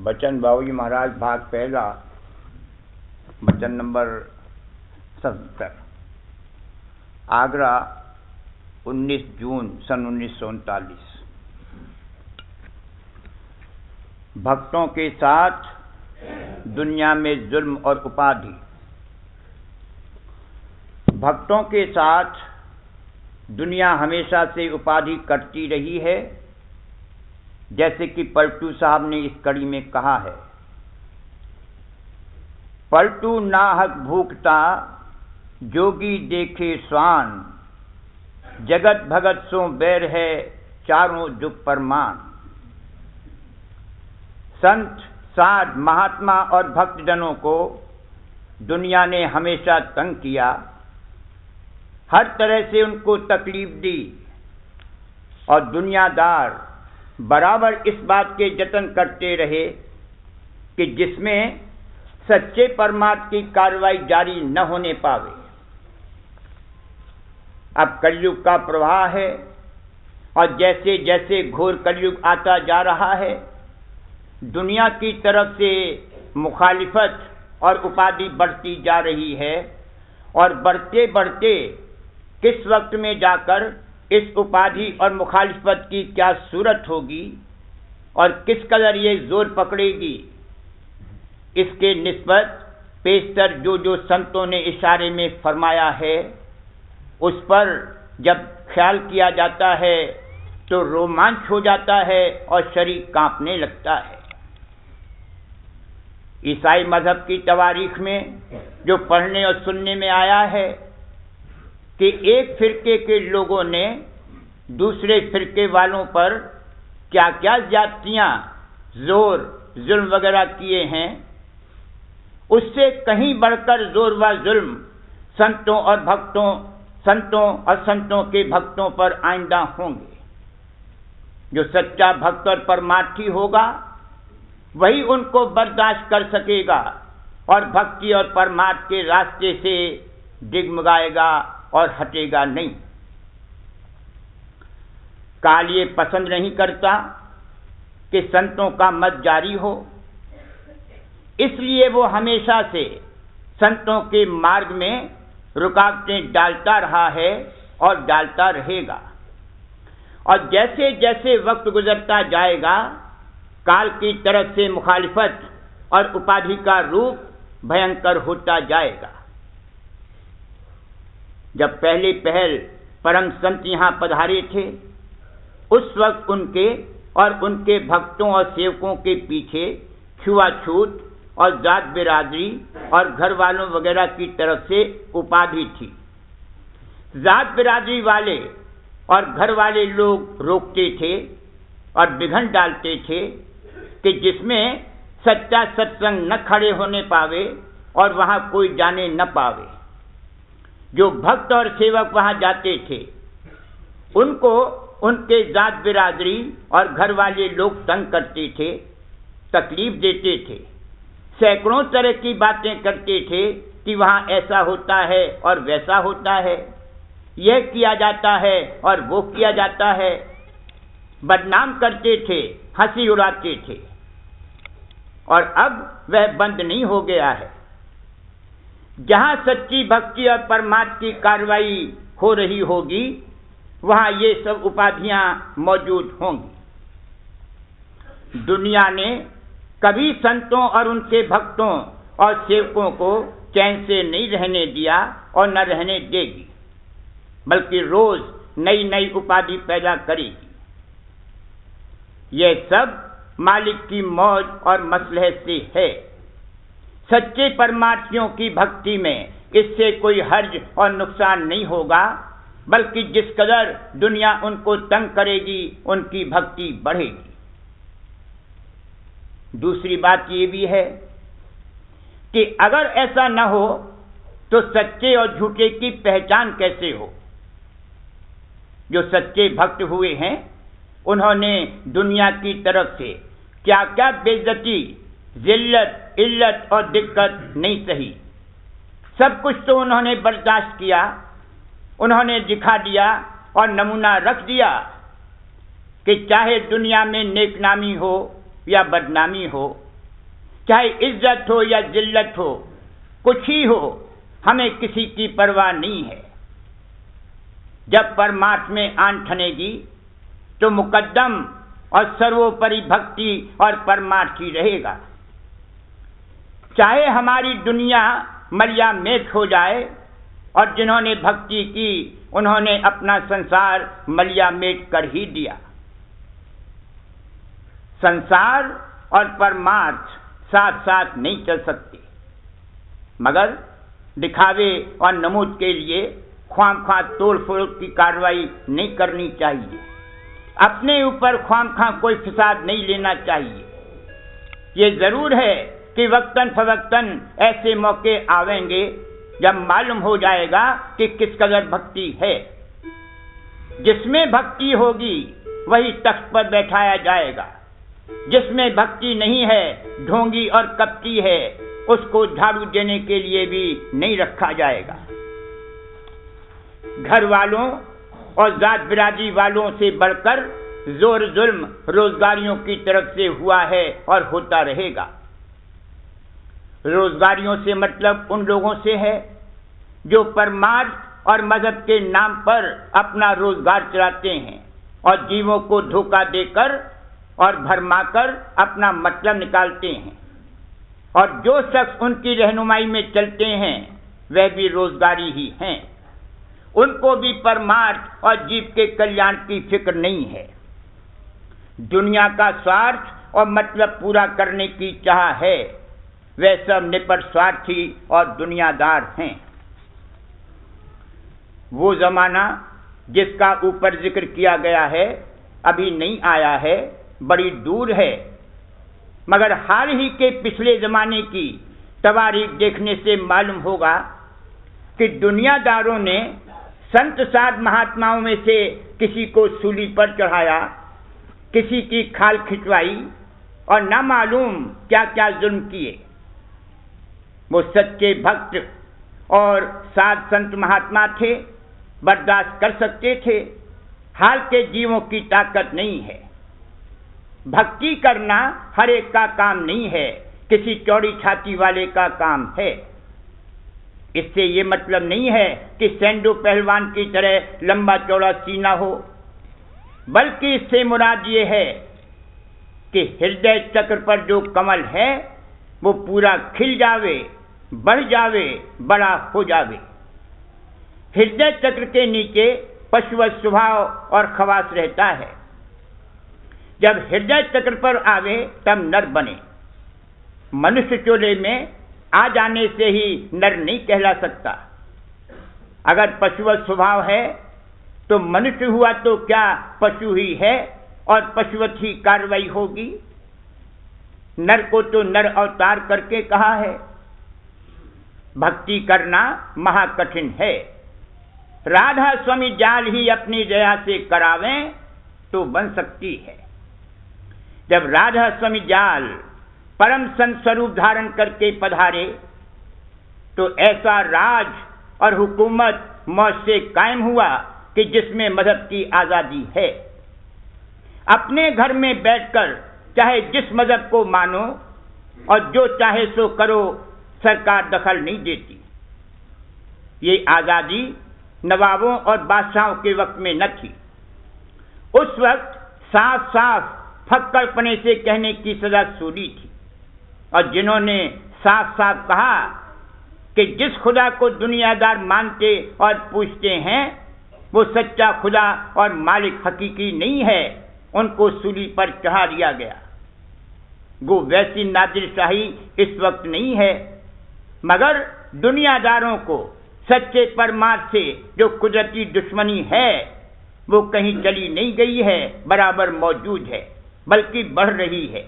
बचन बाबूजी महाराज भाग पहला, बचन नंबर 70। आगरा 19 जून सन 1939। भक्तों के साथ दुनिया में जुल्म और उपाधि। भक्तों के साथ दुनिया हमेशा से उपाधि करती रही है, जैसे कि पलटू साहब ने इस कड़ी में कहा है। पलटू नाहक भूखता जोगी देखे स्वान, जगत भगत सो बैर है चारों जुग परमान। संत साध महात्मा और भक्तजनों को दुनिया ने हमेशा तंग किया, हर तरह से उनको तकलीफ दी और दुनियादार बराबर इस बात के जतन करते रहे कि जिसमें सच्चे परमात्मा की कार्रवाई जारी न होने पावे। अब कलयुग का प्रवाह है और जैसे जैसे घोर कलयुग आता जा रहा है, दुनिया की तरफ से मुखालिफत और उपाधि बढ़ती जा रही है और बढ़ते बढ़ते किस वक्त में जाकर इस उपाधि और मुखालिफत की क्या सूरत होगी और किस कदर ये जोर पकड़ेगी, इसके निस्बत पेशतर जो संतों ने इशारे में फरमाया है, उस पर जब ख्याल किया जाता है तो रोमांच हो जाता है और शरीर कांपने लगता है। ईसाई मजहब की तवारीख में जो पढ़ने और सुनने में आया है कि एक फिरके के लोगों ने दूसरे फिरके वालों पर क्या क्या ज्यादतियां, जोर, जुल्म वगैरह किए हैं, उससे कहीं बढ़कर जोर व जुल्म संतों और संतों के भक्तों पर आइंदा होंगे। जो सच्चा भक्त और परमार्थी होगा वही उनको बर्दाश्त कर सकेगा और भक्ति और परमार्थ के रास्ते से डिगमगाएगा और हटेगा नहीं। काल ये पसंद नहीं करता कि संतों का मत जारी हो, इसलिए वो हमेशा से संतों के मार्ग में रुकावटें डालता रहा है और डालता रहेगा। और जैसे जैसे वक्त गुजरता जाएगा, काल की तरफ से मुखालिफत और उपाधि का रूप भयंकर होता जाएगा। जब पहले पहल परम संत यहां पधारे थे, उस वक्त उनके और उनके भक्तों और सेवकों के पीछे छुआछूत और जात बिरादरी और घर वालों वगैरह की तरफ से उपाधि थी। जात बिरादरी वाले और घर वाले लोग रोकते थे और विघन डालते थे कि जिसमें सच्चा सत्संग न खड़े होने पावे और वहां कोई जाने न पावे। जो भक्त और सेवक वहां जाते थे, उनको उनके जात बिरादरी और घर वाले लोग तंग करते थे, तकलीफ देते थे, सैकड़ों तरह की बातें करते थे कि वहां ऐसा होता है और वैसा होता है, यह किया जाता है और वो किया जाता है, बदनाम करते थे, हंसी उड़ाते थे। और अब वह बंद नहीं हो गया है। जहां सच्ची भक्ति और परमात्मा की कार्रवाई हो रही होगी, वहां ये सब उपाधियां मौजूद होंगी। दुनिया ने कभी संतों और उनके भक्तों और सेवकों को चैन से नहीं रहने दिया और न रहने देगी, बल्कि रोज नई नई उपाधि पैदा करेगी। यह सब मालिक की मौज और मसलहत से है। सच्चे परमार्थियों की भक्ति में इससे कोई हर्ज और नुकसान नहीं होगा, बल्कि जिस कदर दुनिया उनको तंग करेगी, उनकी भक्ति बढ़ेगी। दूसरी बात यह भी है कि अगर ऐसा न हो तो सच्चे और झूठे की पहचान कैसे हो। जो सच्चे भक्त हुए हैं, उन्होंने दुनिया की तरफ से क्या क्या बेइज्जती, जिल्लत, इल्लत और दिक्कत नहीं सही। सब कुछ तो उन्होंने बर्दाश्त किया, उन्होंने दिखा दिया और नमूना रख दिया कि चाहे दुनिया में नेकनामी हो या बदनामी हो, चाहे इज्जत हो या जिल्लत हो, कुछ ही हो, हमें किसी की परवाह नहीं है। जब परमार्थ में आन ठनेगी तो मुकद्दम और सर्वोपरि भक्ति और परमार्थ ही रहेगा। चाहे हमारी दुनिया मलिया मेट हो जाए, और जिन्होंने भक्ति की उन्होंने अपना संसार मलिया मेट कर ही दिया। संसार और परमार्थ साथ साथ नहीं चल सकते, मगर दिखावे और नमूद के लिए ख्वामख्वाह तोड़ फोड़ की कार्रवाई नहीं करनी चाहिए। अपने ऊपर ख्वामख्वाह कोई फिसाद नहीं लेना चाहिए। ये जरूर है कि वक्तन फवक्तन ऐसे मौके आवेंगे जब मालूम हो जाएगा कि किस कदर भक्ति है। जिसमें भक्ति होगी वही तख्त पर बैठाया जाएगा, जिसमें भक्ति नहीं है, ढोंगी और कपटी है, उसको झाड़ू देने के लिए भी नहीं रखा जाएगा। घर वालों और जात बिरादरी वालों से बढ़कर जोर जुल्म रोजगारियों की तरफ से हुआ है और होता रहेगा। रोजगारियों से मतलब उन लोगों से है जो परमार्थ और मजहब के नाम पर अपना रोजगार चलाते हैं और जीवों को धोखा देकर और भरमाकर अपना मतलब निकालते हैं। और जो शख्स उनकी रहनुमाई में चलते हैं वह भी रोजगारी ही हैं। उनको भी परमार्थ और जीव के कल्याण की फिक्र नहीं है। दुनिया का स्वार्थ और मतलब पूरा करने की चाह है। वे सब निपट स्वार्थी और दुनियादार हैं। वो जमाना जिसका ऊपर जिक्र किया गया है अभी नहीं आया है, बड़ी दूर है, मगर हाल ही के पिछले जमाने की तवारीख देखने से मालूम होगा कि दुनियादारों ने संत साध महात्माओं में से किसी को सूली पर चढ़ाया, किसी की खाल खिंचवाई और न मालूम क्या क्या जुल्म किए। वो सच्चे भक्त और साध संत महात्मा थे, बर्दाश्त कर सकते थे। हाल के जीवों की ताकत नहीं है। भक्ति करना हर एक का काम नहीं है, किसी चौड़ी छाती वाले का काम है। इससे ये मतलब नहीं है कि सैंडो पहलवान की तरह लंबा चौड़ा सीना हो, बल्कि इससे मुराद ये है कि हृदय चक्र पर जो कमल है वो पूरा खिल जावे, बढ़ जावे, बड़ा हो जावे। हृदय चक्र के नीचे पशुवत स्वभाव और खवास रहता है। जब हृदय चक्र पर आवे तब नर बने। मनुष्य चोले में आ जाने से ही नर नहीं कहला सकता। अगर पशुवत स्वभाव है तो मनुष्य हुआ तो क्या पशु ही है और पशुवत ही कार्रवाई होगी। नर को तो नर अवतार करके कहा है। भक्ति करना महाकठिन है। राधा स्वामी जाल ही अपनी दया से करावें तो बन सकती है। जब राधा स्वामी जाल परम संत स्वरूप धारण करके पधारे तो ऐसा राज और हुकूमत मौज से कायम हुआ कि जिसमें मजहब की आजादी है। अपने घर में बैठकर चाहे जिस मजहब को मानो और जो चाहे सो करो, सरकार दखल नहीं देती। ये आजादी नवाबों और बादशाहों के वक्त में न थी। उस वक्त साफ साफ फक्कड़पने से कहने की सजा सूली थी। और जिन्होंने साफ साफ कहा कि जिस खुदा को दुनियादार मानते और पूछते हैं वो सच्चा खुदा और मालिक हकीकी नहीं है, उनको सूली पर चढ़ा दिया गया। वो वैसी नादिरशाही इस वक्त नहीं है, मगर दुनियादारों को सच्चे परमार्थ से जो कुदरती दुश्मनी है वो कहीं चली नहीं गई है, बराबर मौजूद है, बल्कि बढ़ रही है।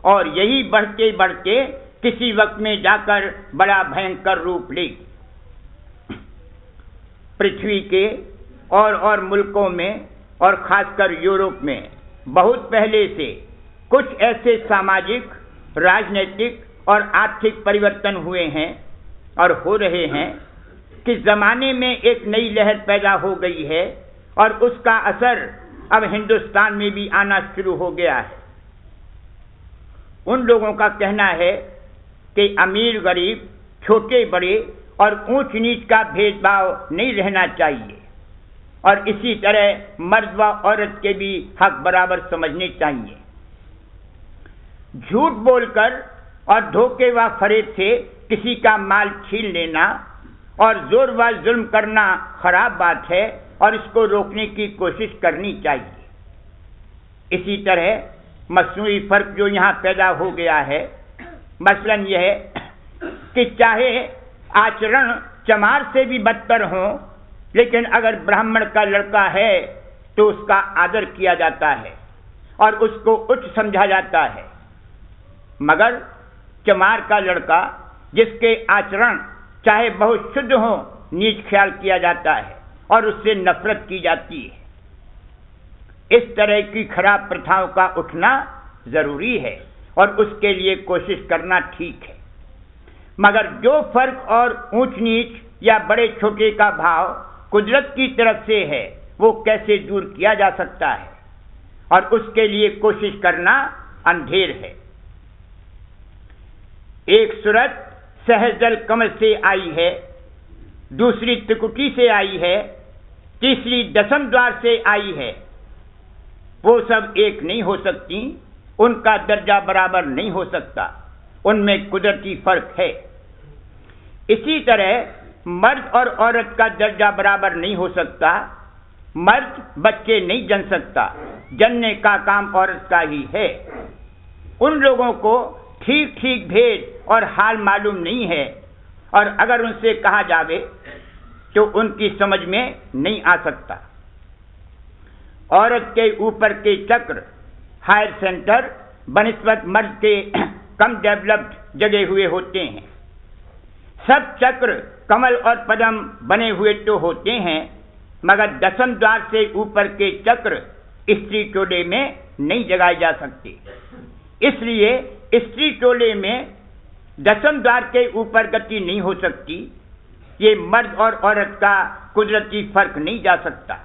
और यही बढ़ते बढ़ते किसी वक्त में जाकर बड़ा भयंकर रूप लेगी। पृथ्वी के और मुल्कों में और खासकर यूरोप में बहुत पहले से कुछ ऐसे सामाजिक, राजनीतिक और आर्थिक परिवर्तन हुए हैं और हो रहे हैं कि जमाने में एक नई लहर पैदा हो गई है और उसका असर अब हिंदुस्तान में भी आना शुरू हो गया है। उन लोगों का कहना है कि अमीर गरीब, छोटे बड़े और ऊंच नीच का भेदभाव नहीं रहना चाहिए, और इसी तरह मर्द व औरत के भी हक बराबर समझने चाहिए। झूठ बोलकर और धोखे व फरेब से किसी का माल छीन लेना और जोर व जुल्म करना खराब बात है और इसको रोकने की कोशिश करनी चाहिए। इसी तरह मसनूई फर्क जो यहाँ पैदा हो गया है, मसलन यह है कि चाहे आचरण चमार से भी बदतर हो, लेकिन अगर ब्राह्मण का लड़का है तो उसका आदर किया जाता है और उसको उच्च समझा जाता है, मगर चमार का लड़का जिसके आचरण चाहे बहुत शुद्ध हो, नीच ख्याल किया जाता है और उससे नफरत की जाती है। इस तरह की खराब प्रथाओं का उठना जरूरी है और उसके लिए कोशिश करना ठीक है, मगर जो फर्क और ऊंच नीच या बड़े छोटे का भाव कुदरत की तरफ से है, वो कैसे दूर किया जा सकता है, और उसके लिए कोशिश करना अंधेर है। एक सूरत सहजल कमल से आई है, दूसरी त्रिकुटी से आई है, तीसरी दसम द्वार से आई है। वो सब एक नहीं हो सकती, उनका दर्जा बराबर नहीं हो सकता, उनमें कुदरती फर्क है। इसी तरह मर्द और औरत का दर्जा बराबर नहीं हो सकता। मर्द बच्चे नहीं जन सकता, जनने का काम औरत का ही है। उन लोगों को ठीक ठीक भेद और हाल मालूम नहीं है, और अगर उनसे कहा जावे तो उनकी समझ में नहीं आ सकता। औरत के ऊपर के चक्र हायर सेंटर बनिस्बत मर्द के कम डेवलप्ड जगे हुए होते हैं। सब चक्र कमल और पद्म बने हुए तो होते हैं, मगर दसम द्वार से ऊपर के चक्र स्त्री टोले में नहीं जगाए जा सकते। इसलिए स्त्री टोले में दसम द्वार के ऊपर गति नहीं हो सकती। ये मर्द और औरत का कुदरती फर्क नहीं जा सकता।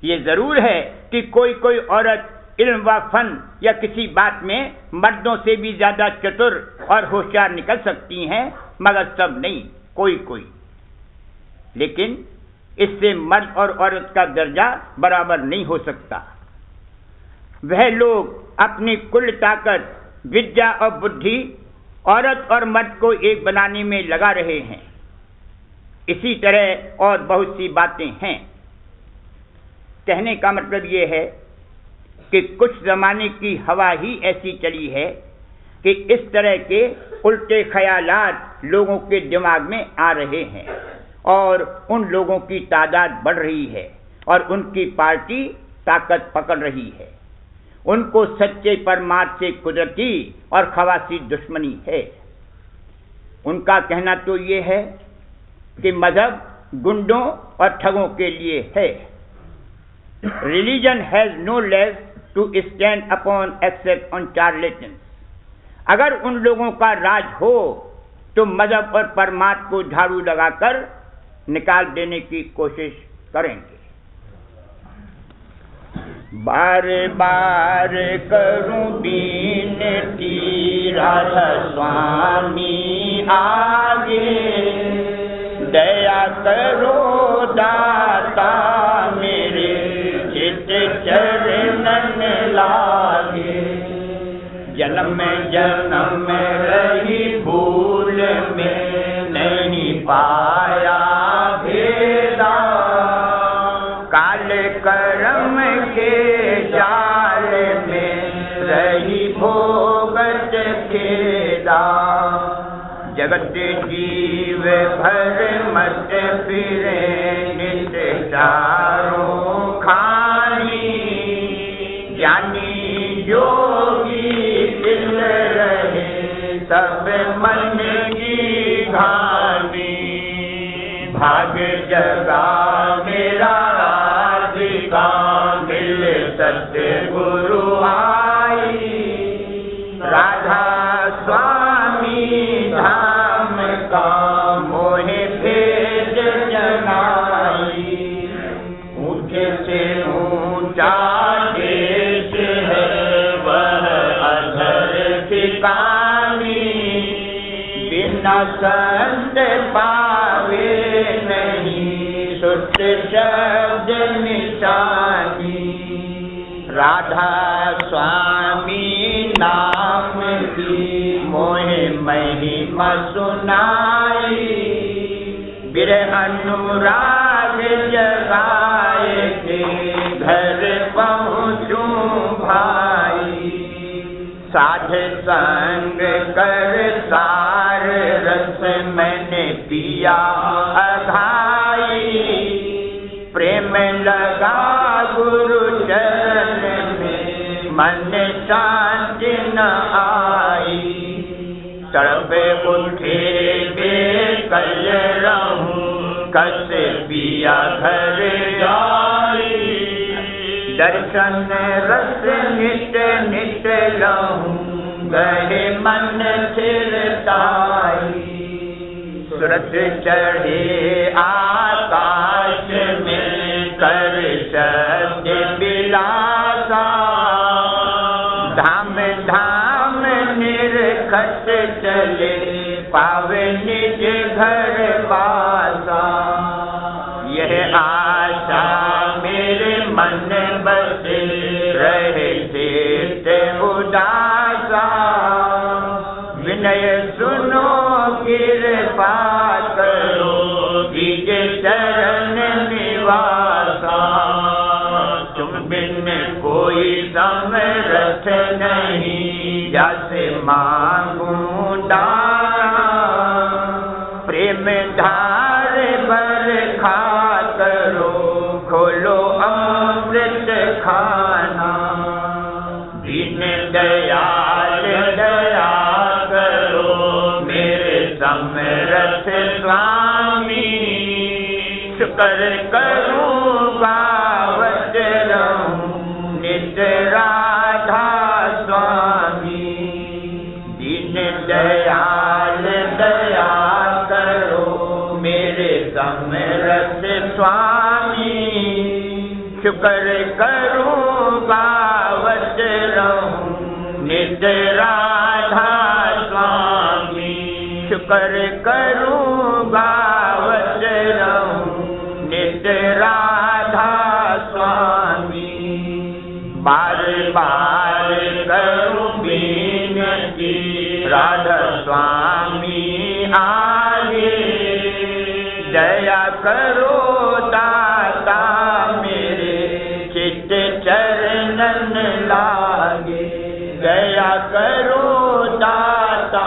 ये जरूर है कि कोई कोई औरत इल्म व फन या किसी बात में मर्दों से भी ज्यादा चतुर और होशियार निकल सकती हैं, मगर सब नहीं, कोई कोई। लेकिन इससे मर्द और औरत का दर्जा बराबर नहीं हो सकता। वह लोग अपनी कुल ताकत, विद्या और बुद्धि औरत और मर्द को एक बनाने में लगा रहे हैं। इसी तरह और बहुत सी बातें हैं। कहने का मतलब ये है कि कुछ जमाने की हवा ही ऐसी चली है कि इस तरह के उल्टे ख्यालात लोगों के दिमाग में आ रहे हैं, और उन लोगों की तादाद बढ़ रही है और उनकी पार्टी ताकत पकड़ रही है। उनको सच्चे परमार्थ से कुदरती और खवासी दुश्मनी है। उनका कहना तो ये है कि मजहब गुंडों और ठगों के लिए है। Religion has no leg to stand upon except on charlatans. अगर उन लोगों का राज हो तो मजहब और परमार्थ को झाड़ू लगाकर निकाल देने की कोशिश करेंगे। बार बार करूं बीनती राधा स्वामी आगे, दया करो दाता मेरे चित चरणन लागे। जन्म जन्म रही भूल में नहीं पाया भेदा, काल कर्म के जाल में रही भोगत खेदा। जगत जीव भर मत फिरे नित चारों खानी, ज्ञानी योगी दिल रहे सब मन की घानी। भाग जगा मेरा राधिका मिल सतगुरु आई, राधा स्वामी धाम का मोहे भेज जनाई। ऊंचे से ऊंचा देश है वह अधर ठिकानी, संत पावे नहीं सुत शब्द निशानी। राधा स्वामी नाम की मोहे महिमा सुनाई। विरह अनुराग जगाए के घर पहुँचूं भाई। साध संग कर सार रस मैंने पिया अघाई। प्रेम लगा गुरु चरण में मन शांति न आई। तड़पे उठे बेकल रहूं कस पिया घर जाई। दर्शन रस नित नित लहूं गहे मन थिरताई। सुरत चढ़े आकाश में कर शब्द बिलासा। धाम धाम निरखत चले पावे निज घर पासा। यह आशा मेरे मन बसे रहे चित्त उदासा। विनय सुनो कृपा करो निज चरण निवासा। तुम बिन कोई समरथ नहीं जैसे मांगूं दाना। प्रेम धार बरखा करो खोलो अमृत खाना। दीन दयाल दया करो मेरे समरथ स्वामी। शुक्र करूं गावत रहूं नित राधा स्वामी। दीन दयाल दया करो मेरे समरथ स्वामी। शुक्र करूं गावत रहूं नित राधा स्वामी। शुक्र करूं गावत रहूं नित राधा स्वामी। बार बार करूं विनती राधा स्वामी आगे। दया करो दाता मेरे चित्त चरणन लागे। दया करो दाता